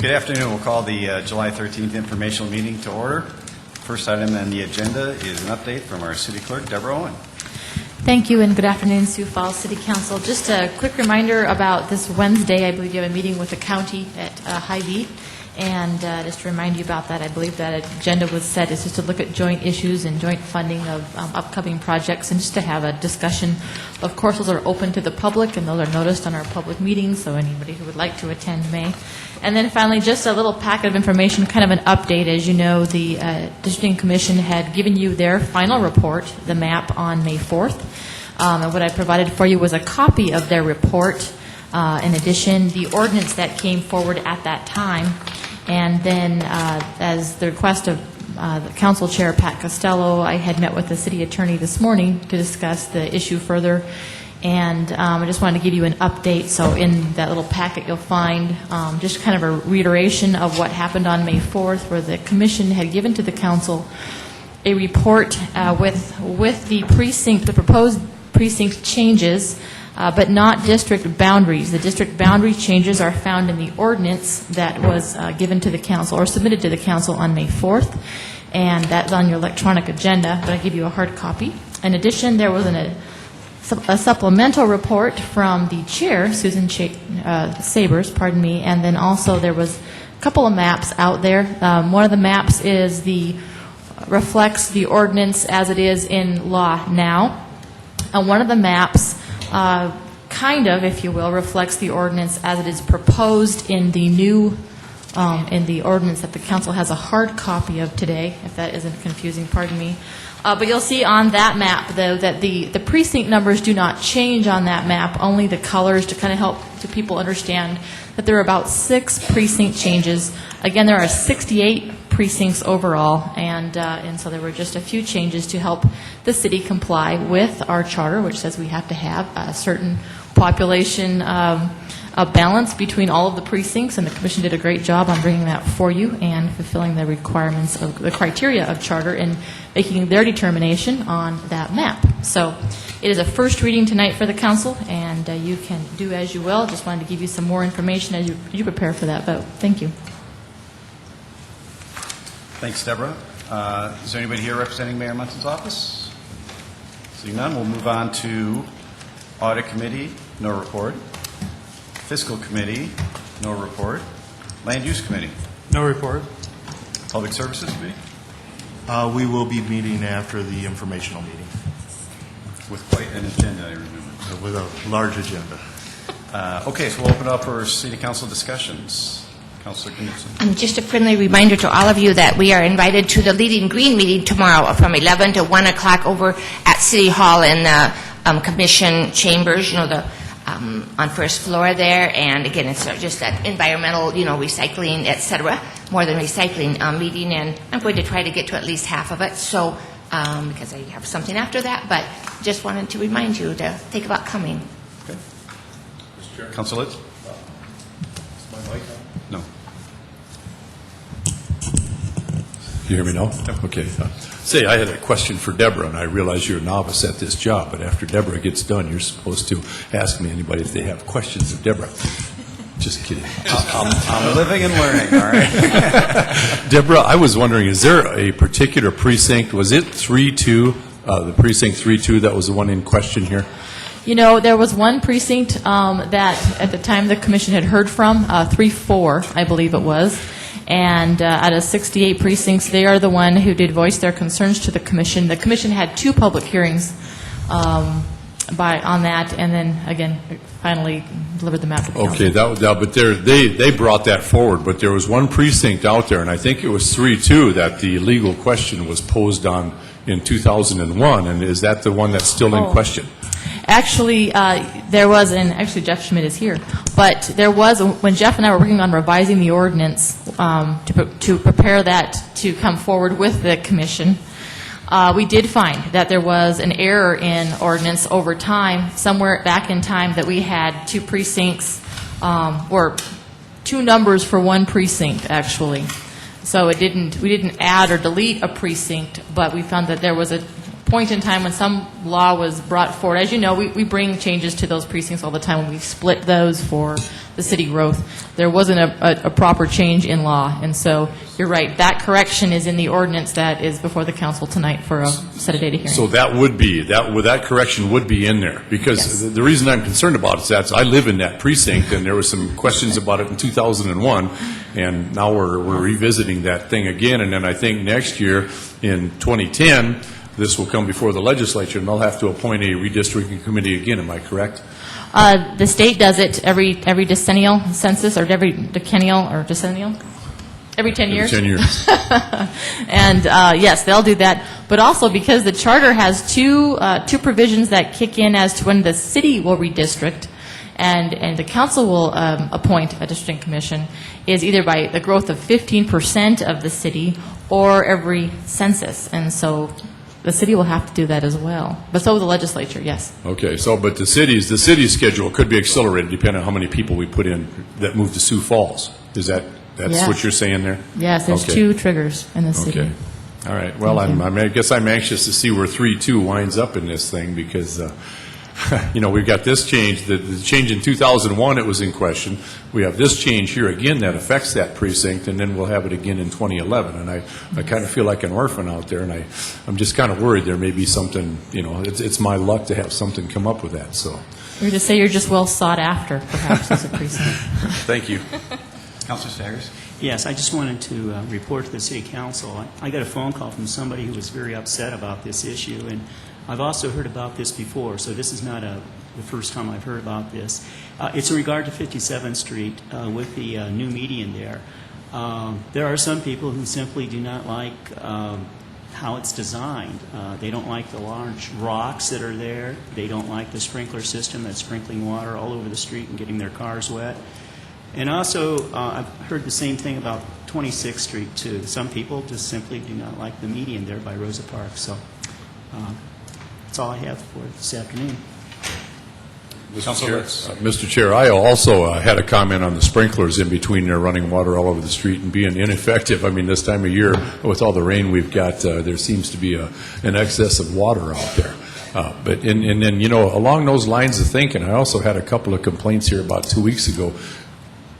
Good afternoon. We'll call the July 13th informational meeting to order. First item on the agenda is an update from our city clerk, Deborah Owen. Thank you, and good afternoon, Sioux Falls City Council. Just a quick reminder about this Wednesday. I believe you have a meeting with the county at Hy-Vee. And just to remind you about that, I believe that agenda was set is just to look at joint issues and joint funding of upcoming projects and just to have a discussion. Of course, those are open to the public and those are noticed on our public meetings, so anybody who would like to attend may. And then finally, just a little packet of information, kind of an update. As you know, the Districting Commission had given you their final report, the map, on May 4th. And what I provided for you was a copy of their report. In addition, the ordinance that came forward at that time. And then, as the request of the Council Chair, Pat Costello, I had met with the City Attorney this morning to discuss the issue further. And I just wanted to give you an update. So in that little packet you'll find just kind of a reiteration of what happened on May 4th, where the Commission had given to the Council a report with the proposed precinct changes, but not district boundaries. The district boundary changes are found in the ordinance that was given to the council or submitted to the council on May 4th, and that's on your electronic agenda, but I'll give you a hard copy. In addition, there was a supplemental report from the chair, Susan Sabers, pardon me, and then also there was a couple of maps out there. One of the maps reflects the ordinance as it is in law now, and one of the maps kind of, if you will, reflects the ordinance as it is proposed in the new, in the ordinance that the council has a hard copy of today, if that isn't confusing, pardon me. But you'll see on that map, though, that the precinct numbers do not change on that map, only the colors to kind of help to people understand that there are about 6 precinct changes. Again, there are 68 precincts overall, and so there were just a few changes to help the city comply with our charter, which says we have to have a certain population balance between all of the precincts, and the Commission did a great job on bringing that for you and fulfilling the requirements of the criteria of charter and making their determination on that map. So it is a first reading tonight for the council, and you can do as you will. Just wanted to give you some more information as you prepare for that vote. Thank you. Thanks, Deborah. Is there anybody here representing Mayor Munson's office? Seeing none, we'll move on to Audit Committee, no report. Fiscal Committee, no report. Land Use Committee, no report. Public Services Committee, We will be meeting after the informational meeting with quite an agenda, I remember. with a large agenda. Okay, so we'll open up for City Council discussions. Councilor Knudsen. Just a friendly reminder to all of you that we are invited to the Leading Green meeting tomorrow from 11 to 1 o'clock over at City Hall in the Commission chambers, you know, the on first floor there. And again, it's just that environmental, you know, recycling, etc., more than recycling meeting. And I'm going to try to get to at least half of it, so because I have something after that. But just wanted to remind you to think about coming. Okay. Councilor Litz? No. You hear me now? Okay. Say, I had a question for Deborah, and I realize you're a novice at this job, but after Deborah gets done, you're supposed to ask me anybody if they have questions of Deborah. Just kidding. I'm living and learning, all right? Deborah, I was wondering, is there a particular precinct, was it 3-2, the precinct 3-2, that was the one in question here? You know, there was one precinct that at the time the Commission had heard from, 3-4, I believe it was. And out of 68 precincts, they are the one who did voice their concerns to the Commission. The Commission had 2 public hearings on that, and then, again, finally delivered the map to the Okay, but they brought that forward, but there was one precinct out there, and I think it was 3-2 that the legal question was posed on in 2001, and is that the one that's still in question? Actually, there was, and actually Jeff Schmidt is here, but there was, when Jeff and I were working on revising the ordinance to prepare that to come forward with the Commission, we did find that there was an error in ordinance over time, somewhere back in time, that we had 2 precincts, or 2 numbers for 1 precinct, actually. So we didn't add or delete a precinct, but we found that there was a point in time when some law was brought forward. As you know, we bring changes to those precincts all the time when we split those for the city growth. There wasn't a proper change in law, and so you're right. That correction is in the ordinance that is before the council tonight for a set a date hearing. So that would be, that correction would be in there, because Yes. the reason I'm concerned about it is that I live in that precinct, and there were some questions about it in 2001, and now we're revisiting that thing again, and then I think next year, in 2010, this will come before the legislature, and they'll have to appoint a redistricting committee again, am I correct? The state does it every decennial census, or every decennial, or decennial? Every 10 years? 10 years. And yes, they'll do that. But also because the charter has two provisions that kick in as to when the city will redistrict and the council will appoint a districting commission, is either by the growth of 15% of the city or every census. And so the city will have to do that as well. But so will the legislature, yes. Okay, so, but the city's schedule could be accelerated depending on how many people we put in that move to Sioux Falls. Is that's Yes. what you're saying there? Yes, there's Okay. 2 triggers in the city. Okay. All right. Well, I guess I'm anxious to see where 3-2 winds up in this thing, because, we've got this change. The change in 2001, it was in question. We have this change here again that affects that precinct, and then we'll have it again in 2011. And I kind of feel like an orphan out there, and I'm just kind of worried there may be something, it's my luck to have something come up with that, so. Or to say you're just well sought after, perhaps, as a precinct. Thank you. Councilor Staggers? Yes, I just wanted to report to the City Council. I got a phone call from somebody who was very upset about this issue, and I've also heard about this before, so this is not the first time I've heard about this. It's in regard to 57th Street with the new median there. There are some people who simply do not like how it's designed. They don't like the large rocks that are there. They don't like the sprinkler system that's sprinkling water all over the street and getting their cars wet. And also, I've heard the same thing about 26th Street, too. Some people just simply do not like the median there by Rosa Parks. So that's all I have for this afternoon. Mr. Chair, I also had a comment on the sprinklers in between there running water all over the street and being ineffective. I mean, this time of year, with all the rain we've got, there seems to be an excess of water out there. But then, along those lines of thinking, I also had a couple of complaints here about 2 weeks ago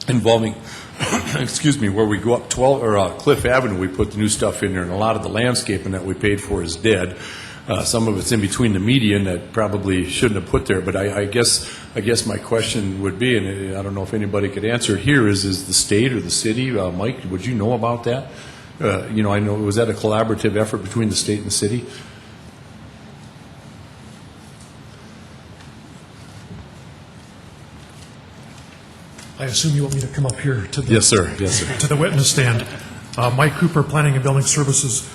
involving, where we go up Cliff Avenue, we put the new stuff in there, and a lot of the landscaping that we paid for is dead. Some of it's in between the median that probably shouldn't have put there, but I guess my question would be, and I don't know if anybody could answer it here, is the state or the city, Mike, would you know about that? I know, was that a collaborative effort between the state and the city? I assume you want me to come up here to the... Yes, sir. Yes, sir. To the witness stand. Mike Cooper, Planning and Building Services.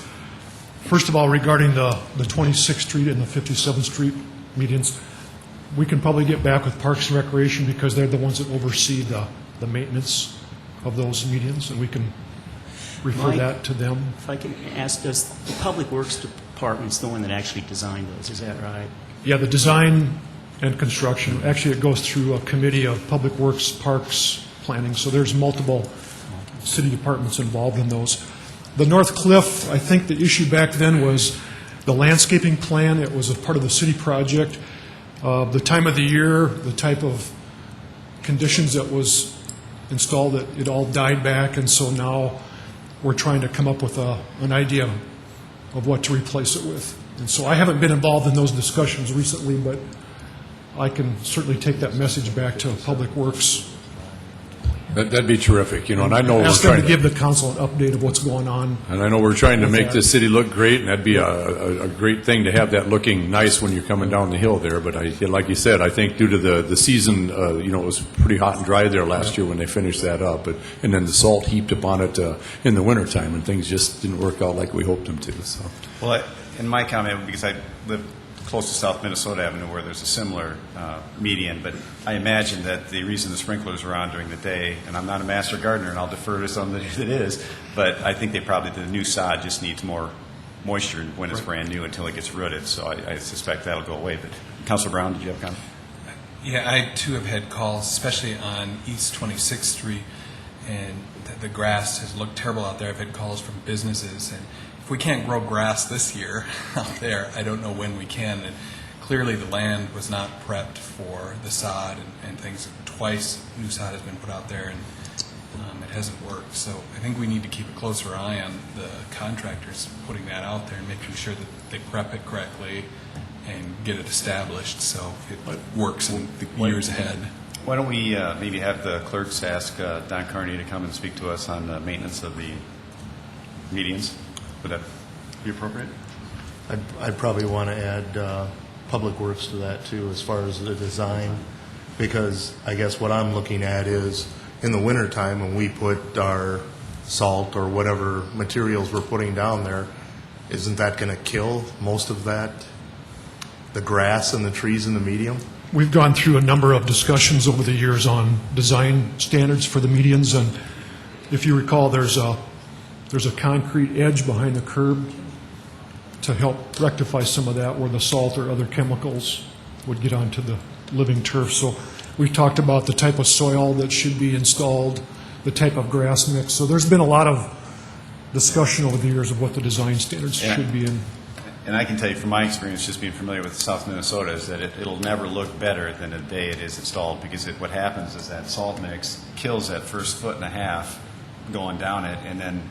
First of all, regarding the 26th Street and the 57th Street medians, we can probably get back with Parks and Recreation because they're the ones that oversee the maintenance of those medians, and we can refer Mike, that to them. If I can ask, does the Public Works Department's the one that actually designed those? Is that right? Yeah, the design and construction, actually it goes through a committee of Public Works, Parks, Planning, so there's multiple city departments involved in those. The North Cliff, I think the issue back then was the landscaping plan. It was a part of the city project. The time of the year, the type of conditions that was installed, it all died back, and so now we're trying to come up with an idea of what to replace it with. And so I haven't been involved in those discussions recently, but I can certainly take that message back to Public Works. That'd be terrific, and I know Ask them to give the council an update of what's going on. And I know we're trying to with make that. the city look great, and that'd be a great thing to have that looking nice when you're coming down the hill there. But like you said, I think due to the season, it was pretty hot and dry there last year when they finished that up. And then the salt heaped upon it in the wintertime, and things just didn't work out like we hoped them to. So. Well, in my comment, because I live close to South Minnesota Avenue where there's a similar median, but I imagine that the reason the sprinklers are on during the day, and I'm not a master gardener and I'll defer to somebody that is, but I think the new sod just needs more moisture when it's brand new until it gets rooted, so I suspect that'll go away. But Councilor Brown, did you have a comment? Yeah, I too have had calls, especially on East 26th Street, and the grass has looked terrible out there. I've had calls from businesses, and if we can't grow grass this year out there, I don't know when we can. And clearly, the land was not prepped for the sod and things. Twice new sod has been put out there, and it hasn't worked. So I think we need to keep a closer eye on the contractors putting that out there and making sure that they prep it correctly and get it established so it works in the years ahead. Why don't we maybe have the clerks ask Don Carney to come and speak to us on the maintenance of the medians? Would that be appropriate? I'd probably want to add Public Works to that, too, as far as the design, because I guess what I'm looking at is in the wintertime when we put our salt or whatever materials we're putting down there, isn't that going to kill most of that, the grass and the trees in the medium? We've gone through a number of discussions over the years on design standards for the medians, and if you recall, there's a concrete edge behind the curb to help rectify some of that where the salt or other chemicals would get onto the living turf. So we've talked about the type of soil that should be installed, the type of grass mix. So there's been a lot of discussion over the years of what the design standards should be in. And I can tell you from my experience, just being familiar with South Minnesota, is that it'll never look better than the day it is installed, because what happens is that salt mix kills that first 1.5 feet going down it, and then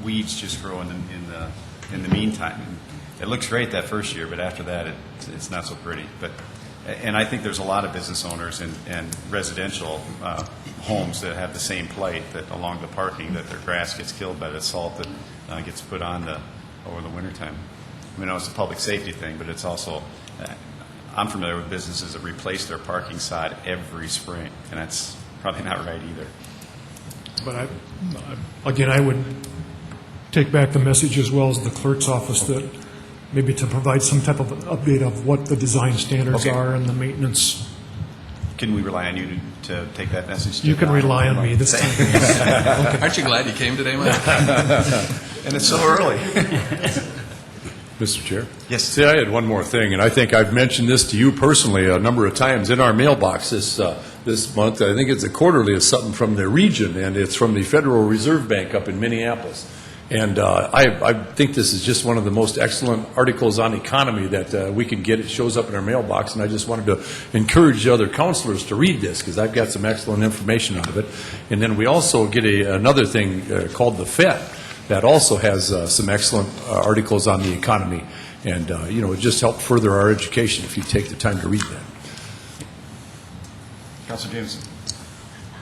weeds just grow in the meantime. And it looks great that first year, but after that, it's not so pretty. And I think there's a lot of business owners and residential homes that have the same plight, that along the parking, that their grass gets killed by the salt that gets put on over the wintertime. I mean, it's a public safety thing, but it's also, I'm familiar with businesses that replace their parking sod every spring, and that's probably not right either. But I would take back the message, as well as the clerk's office, that maybe to provide some type of an update of what the design standards are and the maintenance. Can we rely on you to take that message? You can rely on me this time. Okay. Aren't you glad you came today, Mike? And it's so early. Mr. Chair? Yes. See, I had one more thing, and I think I've mentioned this to you personally a number of times in our mailbox this month. I think it's a quarterly of something from the region, and it's from the Federal Reserve Bank up in Minneapolis. And I think this is just one of the most excellent articles on economy that we can get. It shows up in our mailbox, and I just wanted to encourage other counselors to read this, because I've got some excellent information out of it. And then we also get another thing called the Fed that also has some excellent articles on the economy. And, it just helped further our education if you take the time to read that. Councilor Jameson.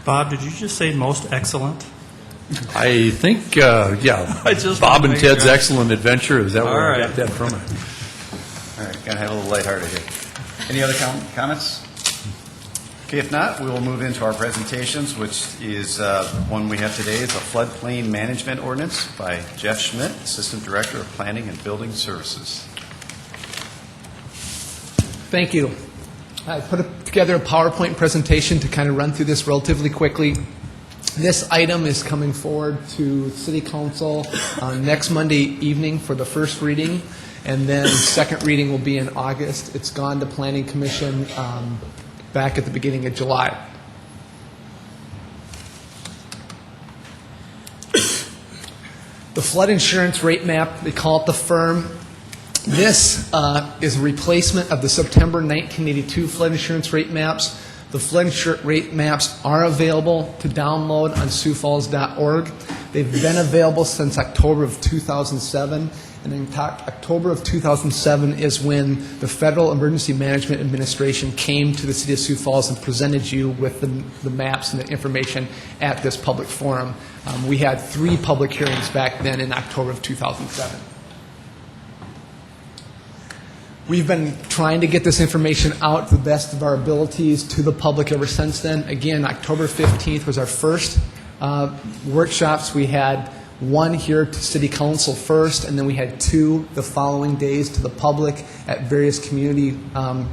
Bob, did you just say most excellent? I think, yeah, Bob and Ted's Excellent Adventure, is that where I got that from? All right, got to have a little lighthearted here. Any other comments? Okay, if not, we will move into our presentations, which is one we have today is a floodplain management ordinance by Jeff Schmidt, Assistant Director of Planning and Building Services. Thank you. I put together a PowerPoint presentation to kind of run through this relatively quickly. This item is coming forward to City Council next Monday evening for the first reading, and then second reading will be in August. It's gone to Planning Commission back at the beginning of July. The flood insurance rate map, they call it the FIRM. This is a replacement of the September 1982 flood insurance rate maps. The flood insurance rate maps are available to download on SiouxFalls.org. They've been available since October of 2007. And in October of 2007 is when the Federal Emergency Management Administration came to the City of Sioux Falls and presented you with the maps and the information at this public forum. We had 3 public hearings back then in October of 2007. We've been trying to get this information out to the best of our abilities to the public ever since then. Again, October 15th was our first workshops. We had one here to City Council first, and then we had 2 the following days to the public at various community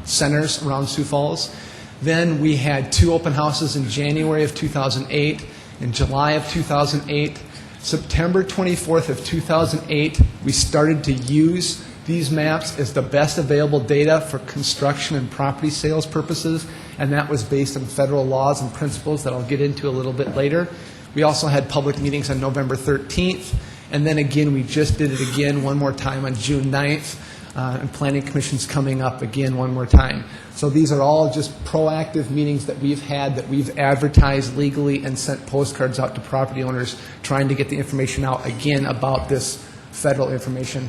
centers around Sioux Falls. Then we had 2 open houses in January of 2008, in July of 2008. September 24th of 2008, we started to use these maps as the best available data for construction and property sales purposes, and that was based on federal laws and principles that I'll get into a little bit later. We also had public meetings on November 13th, And then again, we just did it again one more time on June 9th, and Planning Commission's coming up again one more time. So these are all just proactive meetings that we've had, that we've advertised legally and sent postcards out to property owners trying to get the information out again about this federal information.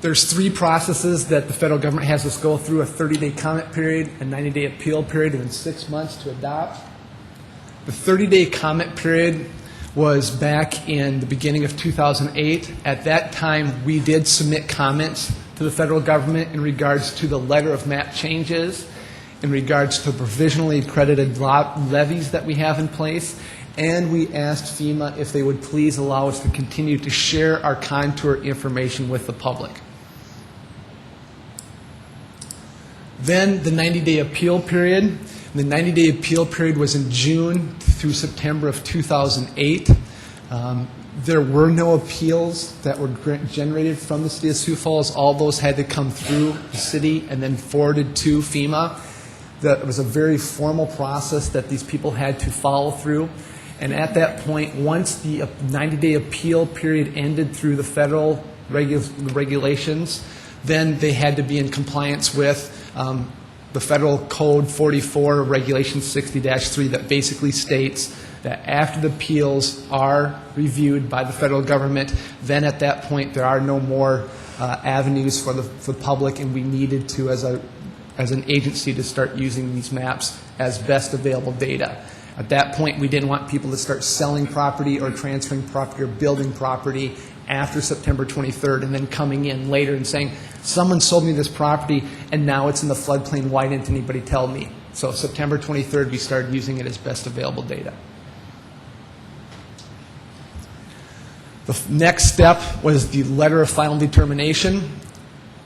There's 3 processes that the federal government has us go through: a 30-day comment period, a 90-day appeal period, and then 6 months to adopt. The 30-day comment period was back in the beginning of 2008. At that time, we did submit comments to the federal government in regards to the letter of map changes, in regards to provisionally accredited levies that we have in place, and we asked FEMA if they would please allow us to continue to share our contour information with the public. Then the 90-day appeal period. The 90-day appeal period was in June through September of 2008. There were no appeals that were generated from the City of Sioux Falls. All those had to come through the city and then forwarded to FEMA. That was a very formal process that these people had to follow through. And at that point, once the 90-day appeal period ended through the federal regulations, then they had to be in compliance with the Federal Code 44, Regulation 60-3, that basically states that after the appeals are reviewed by the federal government, then at that point there are no more avenues for the public, and we needed to, as an agency, to start using these maps as best available data. At that point, we didn't want people to start selling property or transferring property or building property after September 23rd and then coming in later and saying, someone sold me this property and now it's in the floodplain, why didn't anybody tell me? So September 23rd, we started using it as best available data. The next step was the letter of final determination,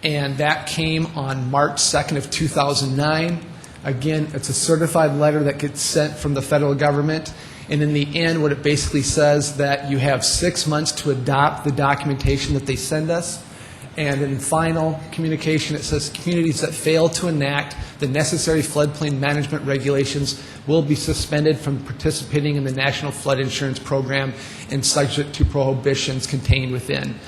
and that came on March 2nd of 2009. Again, it's a certified letter that gets sent from the federal government, and in the end, what it basically says that you have 6 months to adopt the documentation that they send us. And in final communication, it says communities that fail to enact the necessary floodplain management regulations will be suspended from participating in the National Flood Insurance Program and subject to prohibitions contained within.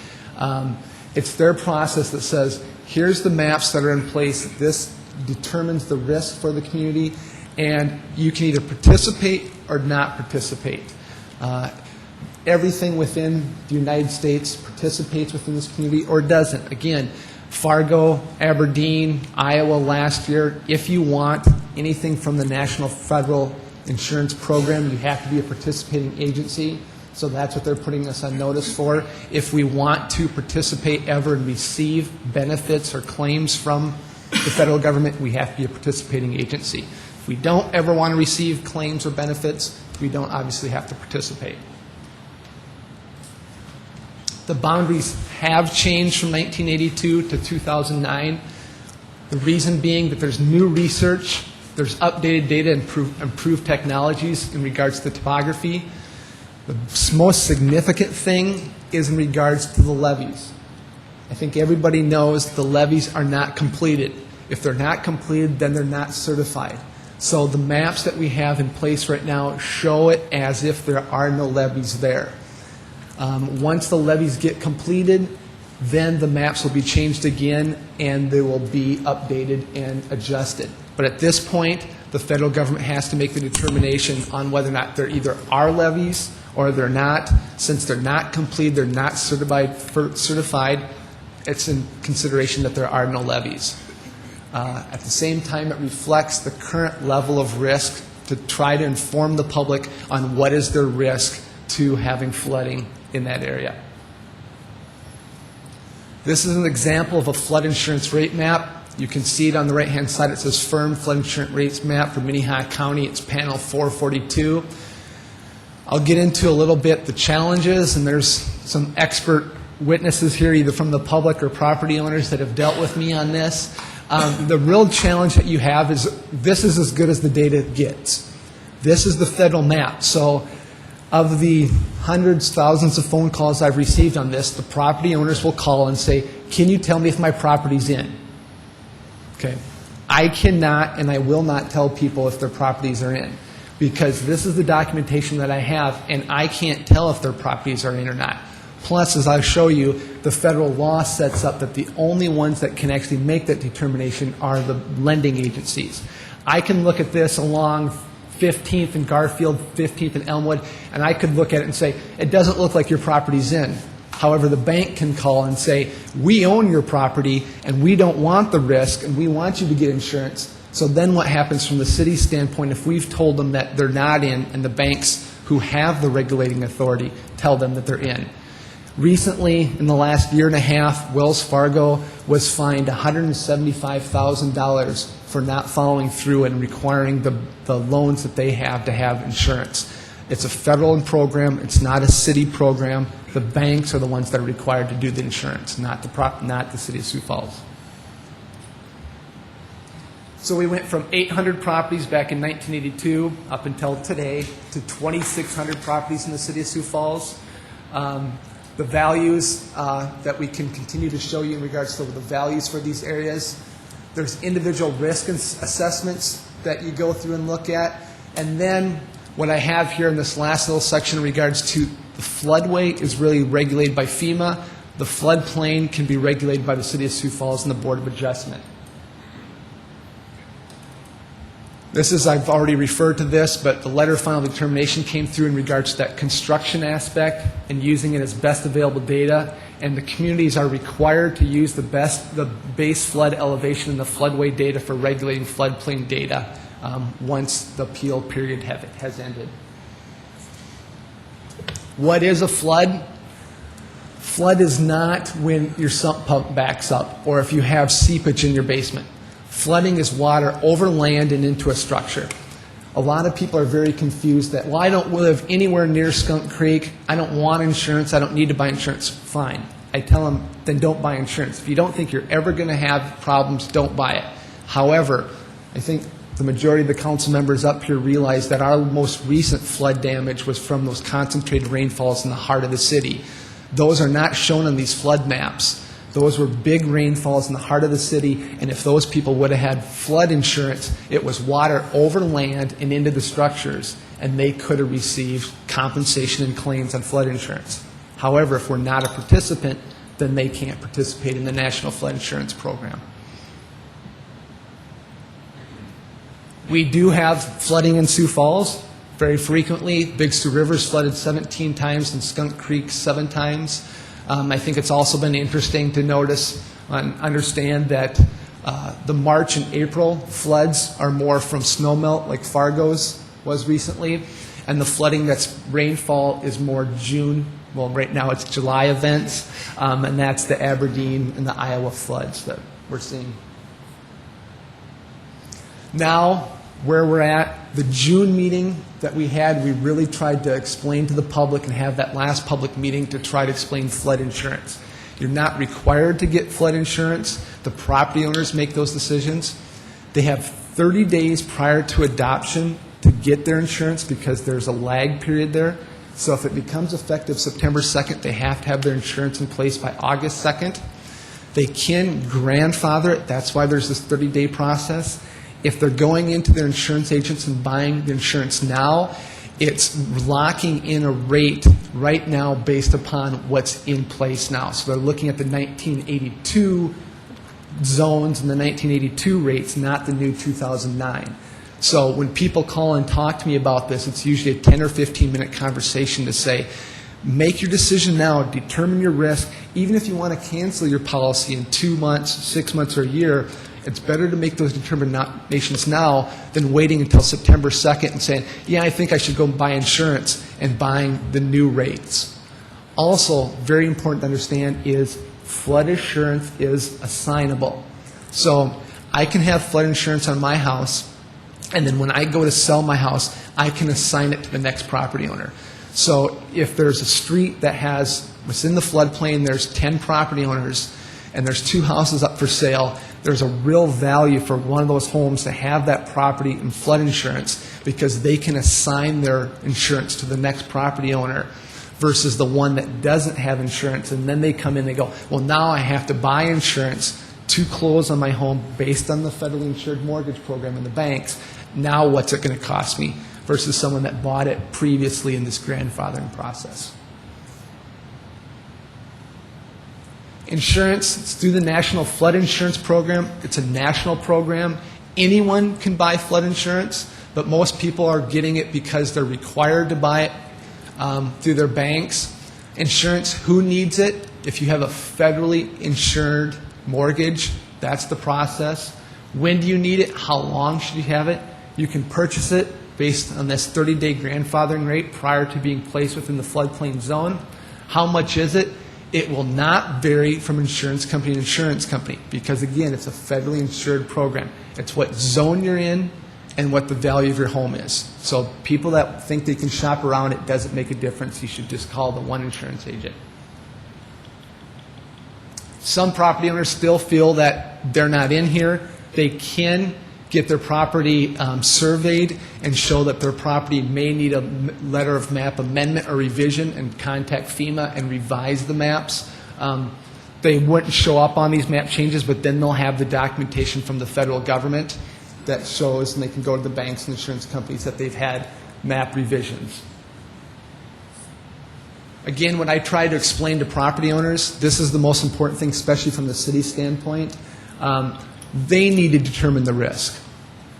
It's their process that says, here's the maps that are in place. This determines the risk for the community, and you can either participate or not participate. Everything within the United States participates within this community or doesn't. Again, Fargo, Aberdeen, Iowa last year, if you want anything from the National Federal Insurance Program, you have to be a participating agency. So that's what they're putting us on notice for. If we want to participate ever and receive benefits or claims from the federal government, we have to be a participating agency. If we don't ever want to receive claims or benefits, we don't obviously have to participate. The boundaries have changed from 1982 to 2009. The reason being that there's new research, there's updated data, and improved technologies in regards to the topography. The most significant thing is in regards to the levees. I think everybody knows the levees are not completed. If they're not completed, then they're not certified. So the maps that we have in place right now show it as if there are no levees there. Once the levees get completed, then the maps will be changed again and they will be updated and adjusted. But at this point, the federal government has to make the determination on whether or not there either are levees or they're not. Since they're not complete, they're not certified, it's in consideration that there are no levees. At the same time, it reflects the current level of risk to try to inform the public on what is their risk to having flooding in that area. This is an example of a flood insurance rate map. You can see it on the right-hand side. It says Firm Flood Insurance Rates Map for Minnehaha County. It's panel 442. I'll get into a little bit the challenges, and there's some expert witnesses here, either from the public or property owners that have dealt with me on this. The real challenge that you have is this is as good as the data gets. This is the federal map. So of the hundreds, thousands of phone calls I've received on this, the property owners will call and say, can you tell me if my property's in? Okay. I cannot and I will not tell people if their properties are in. because this is the documentation that I have, and I can't tell if their properties are in or not. Plus, as I'll show you, the federal law sets up that the only ones that can actually make that determination are the lending agencies. I can look at this along 15th and Garfield, 15th and Elmwood, and I could look at it and say, it doesn't look like your property's in. However, the bank can call and say, we own your property and we don't want the risk and we want you to get insurance. So then what happens from the city's standpoint, if we've told them that they're not in and the banks who have the regulating authority tell them that they're in? Recently, in the last year and a half, Wells Fargo was fined $175,000 for not following through and requiring the loans that they have to have insurance. It's a federal program. It's not a city program. The banks are the ones that are required to do the insurance, not the City of Sioux Falls. So we went from 800 properties back in 1982 up until today to 2,600 properties in the City of Sioux Falls. The values that we can continue to show you in regards to the values for these areas. There's individual risk assessments that you go through and look at. And then what I have here in this last little section in regards to the floodway is really regulated by FEMA. The floodplain can be regulated by the City of Sioux Falls and the Board of Adjustment. This is, I've already referred to this, but the letter of final determination came through in regards to that construction aspect and using it as best available data. And the communities are required to use the base flood elevation and the floodway data for regulating floodplain data once the appeal period has ended. What is a flood? Flood is not when your sump pump backs up or if you have seepage in your basement. Flooding is water over land and into a structure. A lot of people are very confused that, well, I don't live anywhere near Skunk Creek. I don't want insurance. I don't need to buy insurance. Fine. I tell them, then don't buy insurance. If you don't think you're ever going to have problems, don't buy it. However, I think the majority of the council members up here realize that our most recent flood damage was from those concentrated rainfalls in the heart of the city. Those are not shown on these flood maps. Those were big rainfalls in the heart of the city, and if those people would have had flood insurance, it was water over land and into the structures, and they could have received compensation and claims on flood insurance. However, if we're not a participant, then they can't participate in the National Flood Insurance Program. We do have flooding in Sioux Falls very frequently. Big Sioux River's flooded 17 times and Skunk Creek 7 times. I think it's also been interesting to notice and understand that the March and April floods are more from snowmelt, like Fargo's was recently, and the flooding that's rainfall is more June. Well, right now it's July events, and that's the Aberdeen and the Iowa floods that we're seeing. Now, where we're at, the June meeting that we had, we really tried to explain to the public and have that last public meeting to try to explain flood insurance. You're not required to get flood insurance. The property owners make those decisions. They have 30 days prior to adoption to get their insurance because there's a lag period there. So if it becomes effective September 2nd, they have to have their insurance in place by August 2nd. They can grandfather it. That's why there's this 30-day process. If they're going into their insurance agents and buying the insurance now, it's locking in a rate right now based upon what's in place now. So they're looking at the 1982 zones and the 1982 rates, not the new 2009. So when people call and talk to me about this, it's usually a 10 or 15-minute conversation to say, make your decision now, determine your risk. Even if you want to cancel your policy in 2 months, 6 months, or a year, it's better to make those determinations now than waiting until September 2nd and saying, yeah, I think I should go buy insurance and buying the new rates. Also, very important to understand is flood insurance is assignable. So I can have flood insurance on my house, and then when I go to sell my house, I can assign it to the next property owner. So if there's a street that was in the floodplain, there's 10 property owners, and there's 2 houses up for sale, there's a real value for one of those homes to have that property in flood insurance because they can assign their insurance to the next property owner versus the one that doesn't have insurance. And then they come in and they go, well, now I have to buy insurance to close on my home based on the federally insured mortgage program in the banks. Now what's it going to cost me? versus someone that bought it previously in this grandfathering process. Insurance, it's through the National Flood Insurance Program. It's a national program. Anyone can buy flood insurance, but most people are getting it because they're required to buy it through their banks. Insurance, who needs it? If you have a federally insured mortgage, that's the process. When do you need it? How long should you have it? You can purchase it based on this 30-day grandfathering rate prior to being placed within the floodplain zone. How much is it? It will not vary from insurance company to insurance company because, again, it's a federally insured program. It's what zone you're in and what the value of your home is. So people that think they can shop around, it doesn't make a difference. You should just call the one insurance agent. Some property owners still feel that they're not in here. They can get their property surveyed and show that their property may need a letter of map amendment or revision and contact FEMA and revise the maps. They wouldn't show up on these map changes, but then they'll have the documentation from the federal government that shows, and they can go to the banks and insurance companies that they've had map revisions. Again, when I try to explain to property owners, this is the most important thing, especially from the city standpoint. They need to determine the risk.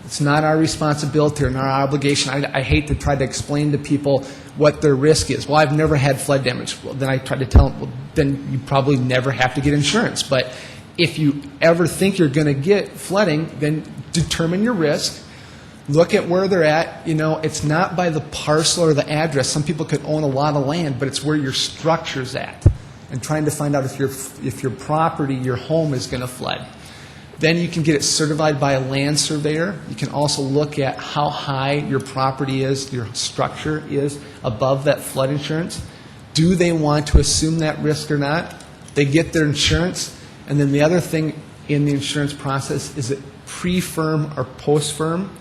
It's not our responsibility or our obligation. I hate to try to explain to people what their risk is. Well, I've never had flood damage. Well, then I try to tell them, well, then you probably never have to get insurance. But if you ever think you're going to get flooding, then determine your risk. Look at where they're at. You know, it's not by the parcel or the address. Some people could own a lot of land, but it's where your structure's at. And trying to find out if your property, your home is going to flood. Then you can get it certified by a land surveyor. You can also look at how high your property is, your structure is above that flood insurance. Do they want to assume that risk or not? They get their insurance. And then the other thing in the insurance process is it pre-firm or post-firm.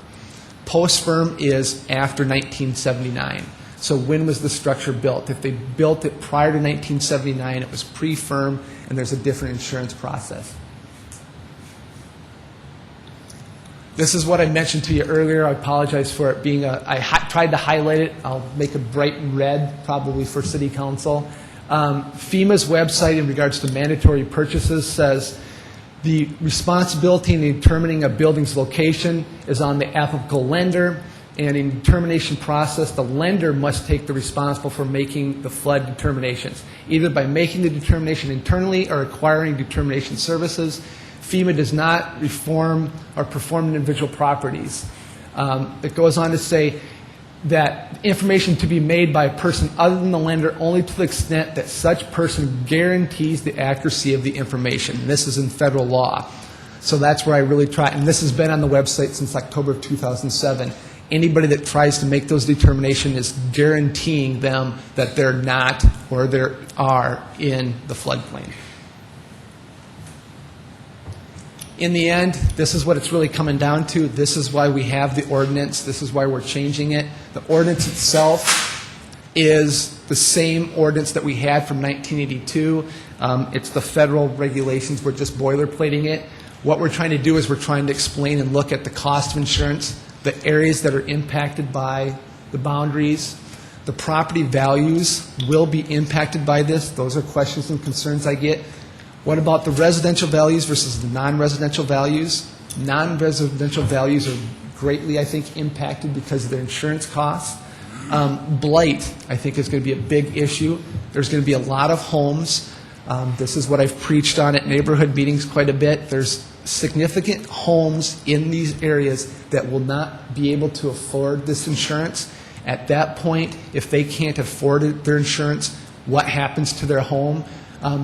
Post-firm is after 1979. So when was the structure built? If they built it prior to 1979, it was pre-firm, and there's a different insurance process. This is what I mentioned to you earlier. I apologize for it being tried to highlight it. I'll make it bright red, probably for City Council. FEMA's website in regards to mandatory purchases says the responsibility in determining a building's location is on the applicable lender, and in the determination process, the lender must take the responsible for making the flood determinations, either by making the determination internally or acquiring determination services. FEMA does not reform or perform individual properties. It goes on to say that information to be made by a person other than the lender only to the extent that such person guarantees the accuracy of the information. This is in federal law. So that's where I really try, and this has been on the website since October of 2007. Anybody that tries to make those determinations is guaranteeing them that they're not or they are in the floodplain. In the end, this is what it's really coming down to. This is why we have the ordinance. This is why we're changing it. The ordinance itself is the same ordinance that we had from 1982. It's the federal regulations. We're just boilerplating it. What we're trying to do is we're trying to explain and look at the cost of insurance, the areas that are impacted by the boundaries. The property values will be impacted by this. Those are questions and concerns I get. What about the residential values versus the non-residential values? Non-residential values are greatly, I think, impacted because of their insurance costs. Blight, I think, is going to be a big issue. There's going to be a lot of homes. This is what I've preached on at neighborhood meetings quite a bit. There's significant homes in these areas that will not be able to afford this insurance. At that point, if they can't afford their insurance, what happens to their home?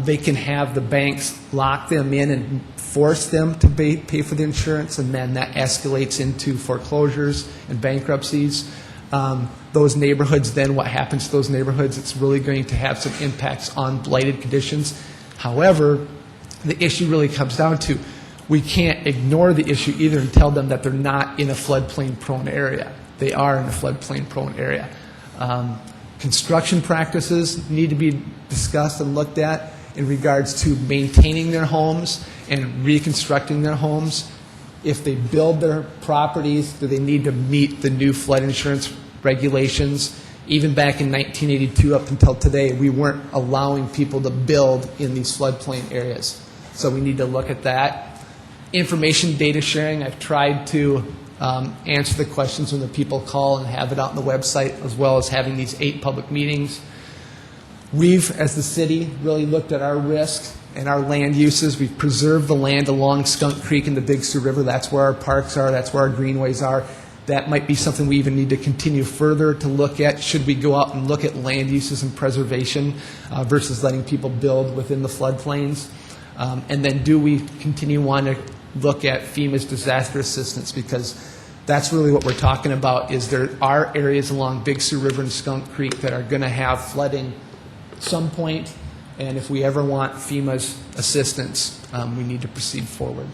They can have the banks lock them in and force them to pay for the insurance, and then that escalates into foreclosures and bankruptcies. Those neighborhoods, then what happens to those neighborhoods? It's really going to have some impacts on blighted conditions. However, the issue really comes down to we can't ignore the issue either and tell them that they're not in a floodplain-prone area. They are in a floodplain-prone area. Construction practices need to be discussed and looked at in regards to maintaining their homes and reconstructing their homes. If they build their properties, do they need to meet the new flood insurance regulations. Even back in 1982 up until today, we weren't allowing people to build in these floodplain areas. So we need to look at that. Information data sharing, I've tried to answer the questions when the people call and have it out on the website, as well as having these 8 public meetings. We've, as the city, really looked at our risk and our land uses. We've preserved the land along Skunk Creek and the Big Sioux River. That's where our parks are. That's where our greenways are. That might be something we even need to continue further to look at. Should we go out and look at land uses and preservation versus letting people build within the floodplains? And then do we continue on to look at FEMA's disaster assistance? Because that's really what we're talking about, is there are areas along Big Sioux River and Skunk Creek that are going to have flooding at some point, and if we ever want FEMA's assistance, we need to proceed forward.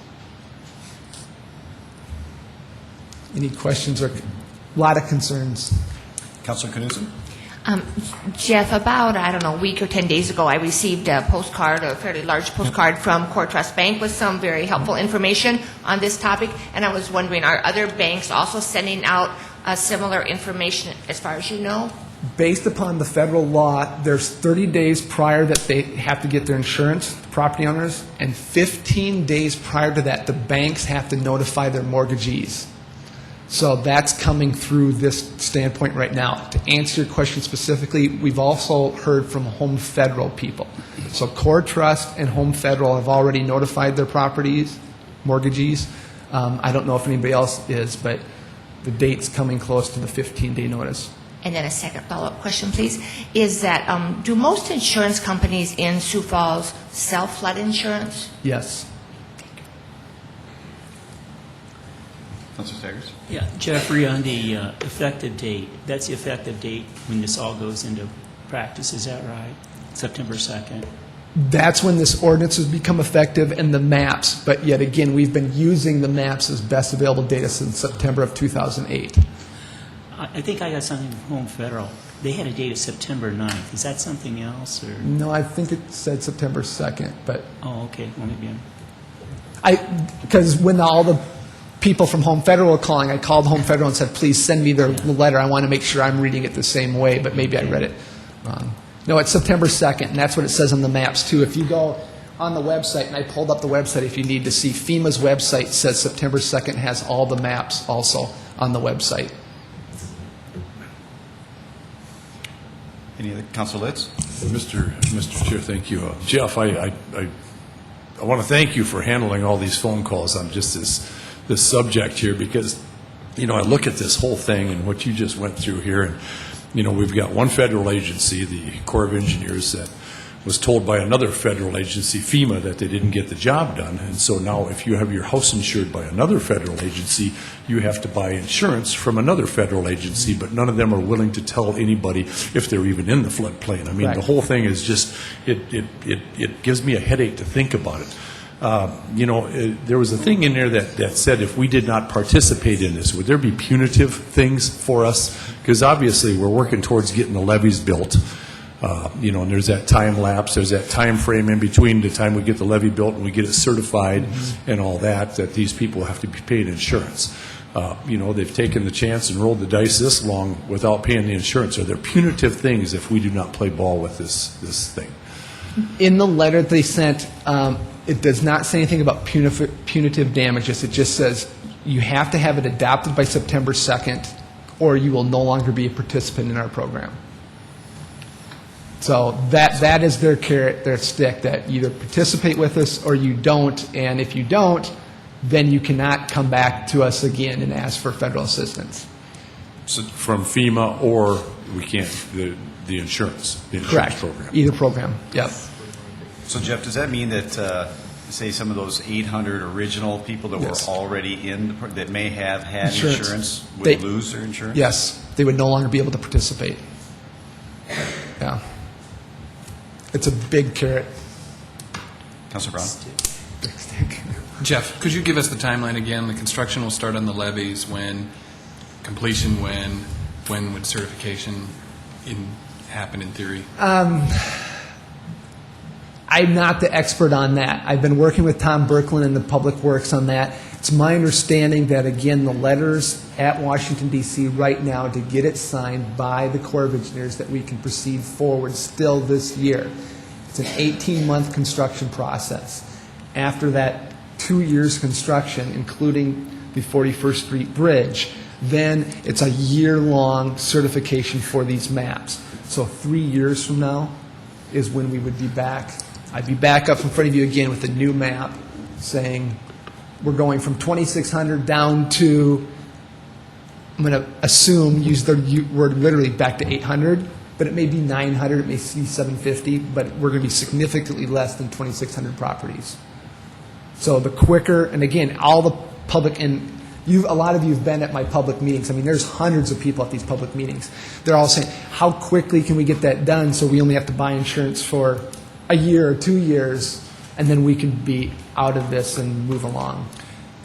Any questions or a lot of concerns? Councilor Knudsen? Jeff, about, I don't know, a week or 10 days ago, I received a postcard, a fairly large postcard from Core Trust Bank with some very helpful information on this topic, and I was wondering, are other banks also sending out similar information as far as you know? Based upon the federal law, there's 30 days prior that they have to get their insurance, property owners, and 15 days prior to that, the banks have to notify their mortgagees. So that's coming through this standpoint right now. To answer your question specifically, we've also heard from Home Federal people. So Core Trust and Home Federal have already notified their properties, mortgagees. I don't know if anybody else is, but the date's coming close to the 15-day notice. And then a second follow-up question, please, is that do most insurance companies in Sioux Falls sell flood insurance? Yes. Councilor Staggers? Yeah, Jeffrey, on the effective date, that's the effective date when this all goes into practice, is that right? September 2nd? That's when this ordinance has become effective and the maps, but yet again, we've been using the maps as best available data since September of 2008. I think I got something from Home Federal. They had a date of September 9th. Is that something else? Or? No, I think it said September 2nd, but Oh, okay. Well, maybe I'm... because when all the people from Home Federal were calling, I called Home Federal and said, please send me their letter. I want to make sure I'm reading it the same way, but maybe I read it wrong. No, it's September 2nd, and that's what it says on the maps, too. If you go on the website, and I pulled up the website if you need to see, FEMA's website says September 2nd has all the maps also on the website. Any other? Councilor Litz? Mr. Chair, thank you. Jeff, I want to thank you for handling all these phone calls on just this subject here, because, you know, I look at this whole thing and what you just went through here, and, you know, we've got one federal agency, the Corps of Engineers, that was told by another federal agency, FEMA, that they didn't get the job done. And so now if you have your house insured by another federal agency, you have to buy insurance from another federal agency, but none of them are willing to tell anybody if they're even in the floodplain. I mean, Right. The whole thing is just, it gives me a headache to think about it. You know, there was a thing in there that said if we did not participate in this, would there be punitive things for us? Because obviously we're working towards getting the levees built. You know, and there's that time lapse, there's that time frame in between the time we get the levee built and we get it certified and all that these people have to be paid insurance. You know, they've taken the chance and rolled the dice this long without paying the insurance. Are there punitive things if we do not play ball with this thing? In the letter they sent, it does not say anything about punitive damages. It just says you have to have it adopted by September 2nd, or you will no longer be a participant in our program. So that is their carrot, their stick, that either participate with us or you don't, and if you don't, then you cannot come back to us again and ask for federal assistance. So from FEMA, or we can't, the insurance Correct. program? Either program, yep. So, Jeff, does that mean that, say, some of those 800 original people that Yes. were already in, that may have had Insurance. insurance would They- lose their insurance? Yes, they would no longer be able to participate. Yeah. It's a big carrot. Councilor Brown? Big stick. Jeff, could you give us the timeline again? The construction will start on the levees when, completion when would certification happen in theory? I'm not the expert on that. I've been working with Tom Berklin in the Public Works on that. It's my understanding that, again, the letters at Washington, D.C. right now to get it signed by the Corps of Engineers that we can proceed forward still this year. It's an 18-month construction process. After that 2 years construction, including the 41st Street Bridge, then it's a year-long certification for these maps. So 3 years from now is when we would be back. I'd be back up in front of you again with a new map saying we're going from 2,600 down to, I'm going to assume, use the word literally, back to 800, but it may be 900, it may be 750, but we're going to be significantly less than 2,600 properties. So the quicker, and again, all the public, and a lot of you have been at my public meetings. I mean, there's hundreds of people at these public meetings. They're all saying, how quickly can we get that done so we only have to buy insurance for a year or 2 years, and then we can be out of this and move along.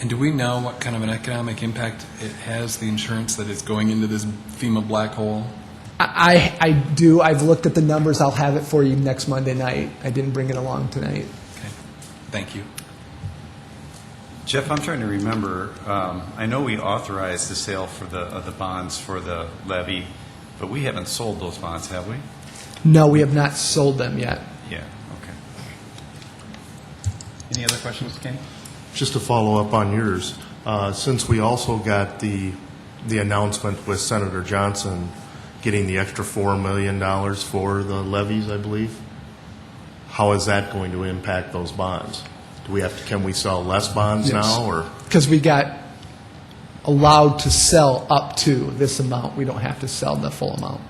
And do we know what kind of an economic impact it has, the insurance that is going into this FEMA black hole? I do. I've looked at the numbers. I'll have it for you next Monday night. I didn't bring it along tonight. Okay. Thank you. Jeff, I'm trying to remember. I know we authorized the sale for the bonds for the levy, but we haven't sold those bonds, have we? No, we have not sold them yet. Yeah. Okay. Any other questions, Kenny? Just to follow up on yours, since we also got the announcement with Senator Johnson getting the extra $4 million for the levies, I believe, how is that going to impact those bonds? Do we have to? Can we sell less bonds now, or because we got allowed to sell up to this amount, we don't have to sell the full amount.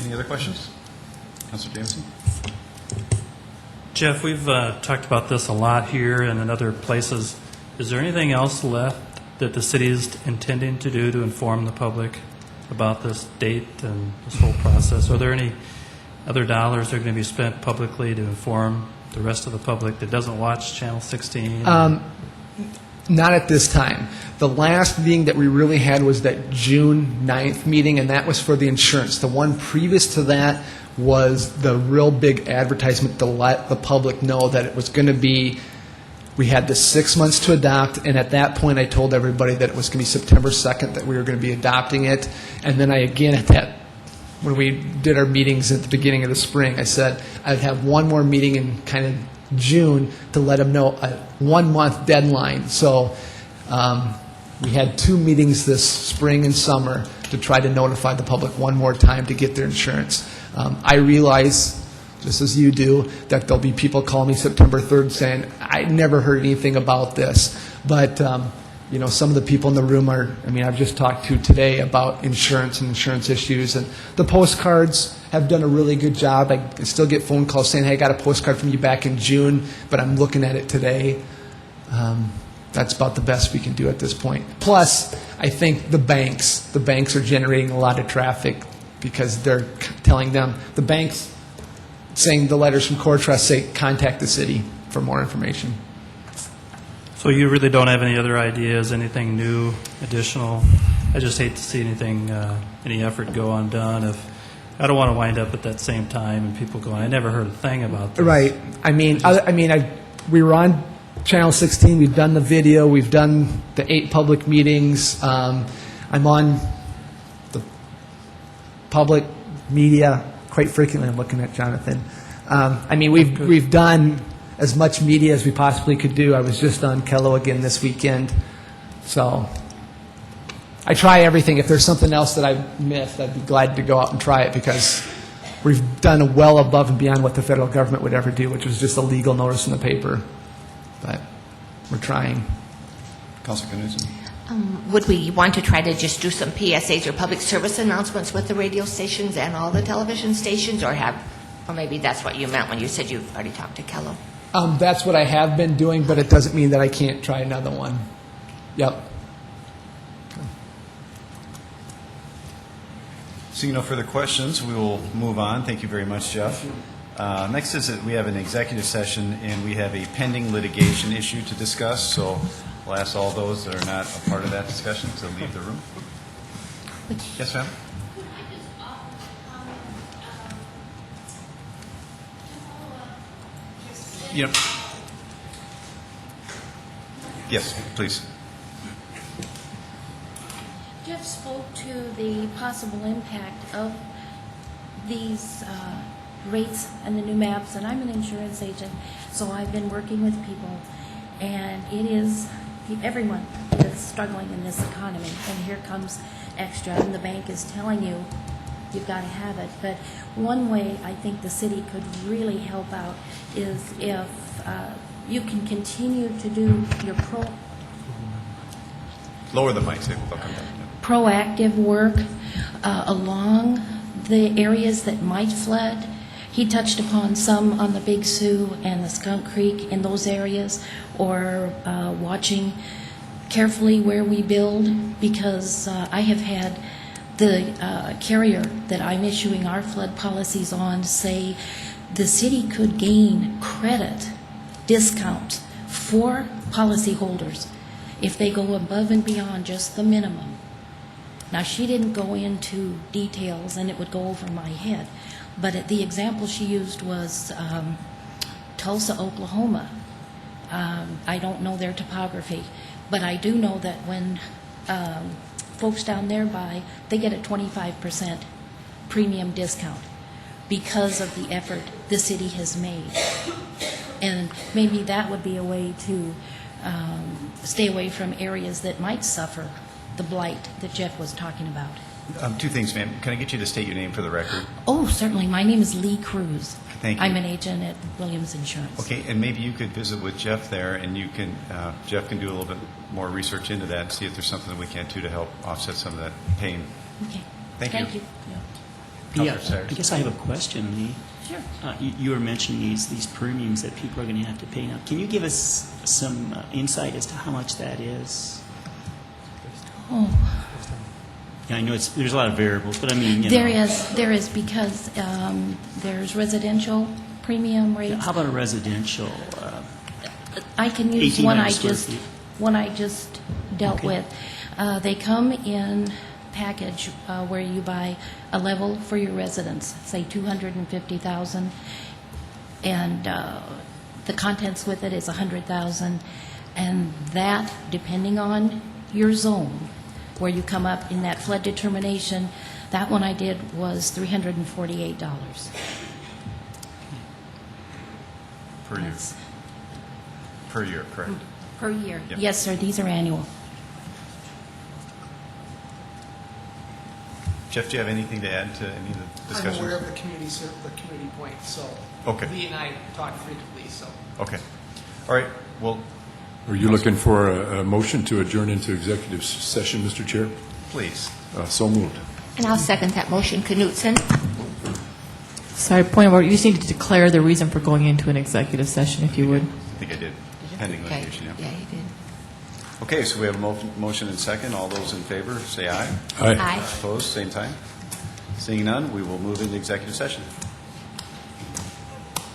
Any other questions? Councilor Jameson? Jeff, we've talked about this a lot here and in other places. Is there anything else left that the city is intending to do to inform the public about this date and this whole process? Are there any other dollars that are going to be spent publicly to inform the rest of the public that doesn't watch Channel 16? Not at this time. The last meeting that we really had was that June 9th meeting, and that was for the insurance. The one previous to that was the real big advertisement to let the public know that it was going to be, we had the 6 months to adopt, and at that point I told everybody that it was going to be September 2nd that we were going to be adopting it. And then I again at that, when we did our meetings at the beginning of the spring, I said I'd have one more meeting in kind of June to let them know a 1 month deadline. So we had 2 meetings this spring and summer to try to notify the public one more time to get their insurance. I realize, just as you do, that there'll be people calling me September 3rd saying, I never heard anything about this. But you know, some of the people in the room are, I mean, I've just talked to today about insurance and insurance issues, and the postcards have done a really good job. I still get phone calls saying, hey, I got a postcard from you back in June, but I'm looking at it today. That's about the best we can do at this point. Plus, I think the banks are generating a lot of traffic because they're telling them, the banks saying the letters from Core Trust say, contact the city for more information. So you really don't have any other ideas, anything new, additional? I just hate to see anything, any effort go undone. If I don't want to wind up at that same time and people going, I never heard a thing about this. Right. We were on Channel 16. We've done the video. We've done the 8 public meetings. I'm on the public media quite frequently. I'm looking at Jonathan. We've done as much media as we possibly could do. I was just on Kello again this weekend. So I try everything. If there's something else that I've missed, I'd be glad to go out and try it because we've done well above and beyond what the federal government would ever do, which was just a legal notice in the paper. But we're trying. Councilor Knudsen? Would we want to try to just do some PSAs or public service announcements with the radio stations and all the television stations, or maybe that's what you meant when you said you've already talked to Kello? That's what I have been doing, but it doesn't mean that I can't try another one. Yep. Seeing no further questions, we will move on. Thank you very much, Jeff. Next is that we have an executive session, and we have a pending litigation issue to discuss. So we'll ask all those that are not a part of that discussion to leave the room. Yes, ma'am? Yep. Yes, please. Jeff spoke to the possible impact of these rates and the new maps, and I'm an insurance agent, so I've been working with people, and it is everyone that's struggling in this economy, and here comes extra, and the bank is telling you you've got to have it. But one way I think the city could really help out is if you can continue to do your Lower the mic, so they'll come down. proactive work along the areas that might flood. He touched upon some on the Big Sioux and the Skunk Creek in those areas, or watching carefully where we build, because I have had the carrier that I'm issuing our flood policies on say the city could gain credit discounts for policyholders if they go above and beyond just the minimum. Now, she didn't go into details, and it would go over my head, but the example she used was Tulsa, Oklahoma. I don't know their topography, but I do know that when folks down there buy, they get a 25% premium discount because of the effort the city has made. And maybe that would be a way to stay away from areas that might suffer the blight that Jeff was talking about. Two things, ma'am. Can I get you to state your name for the record? Oh, certainly. My name is Lee Cruz. Thank you. I'm an agent at Williams Insurance. Okay, and maybe you could visit with Jeff there, and you can, Jeff can do a little bit more research into that and see if there's something that we can do to help offset some of that pain. Okay. Thank you. you. Yeah, Counselor Sayers. I guess I have a question, Lee. Sure. You were mentioning these premiums that people are going to have to pay now. Can you give us some insight as to how much that is? Oh. Yeah, I know there's a lot of variables, but I mean, you There know. is because there's residential premium rates. How about a residential? I can use 1,800 square feet. one I just dealt Okay. with. They come in package where you buy a level for your residence, say $250,000, and the contents with it is $100,000, and that, depending on your zone, where you come up in that flood determination, that one I did was $348. Per year. That's Per year, correct? per year. Yep. Yes, sir, these are annual. Jeff, do you have anything to add to any of the discussions? I'm aware of the community point, so Okay. Lee and I talk frequently, so. Okay. All right, well, Are you looking for a motion to adjourn into executive session, Mr. Chair? please. So moved. And I'll second that motion. Knutson? Sorry, point of order, you just need to declare the reason for going into an executive session, if you would. I think I did, pending Okay. litigation, yeah. Yeah, you did. Okay, so we have a motion and second. All those in favor, say aye. Aye. Aye. Opposed, same time. Seeing none, we will move into executive session.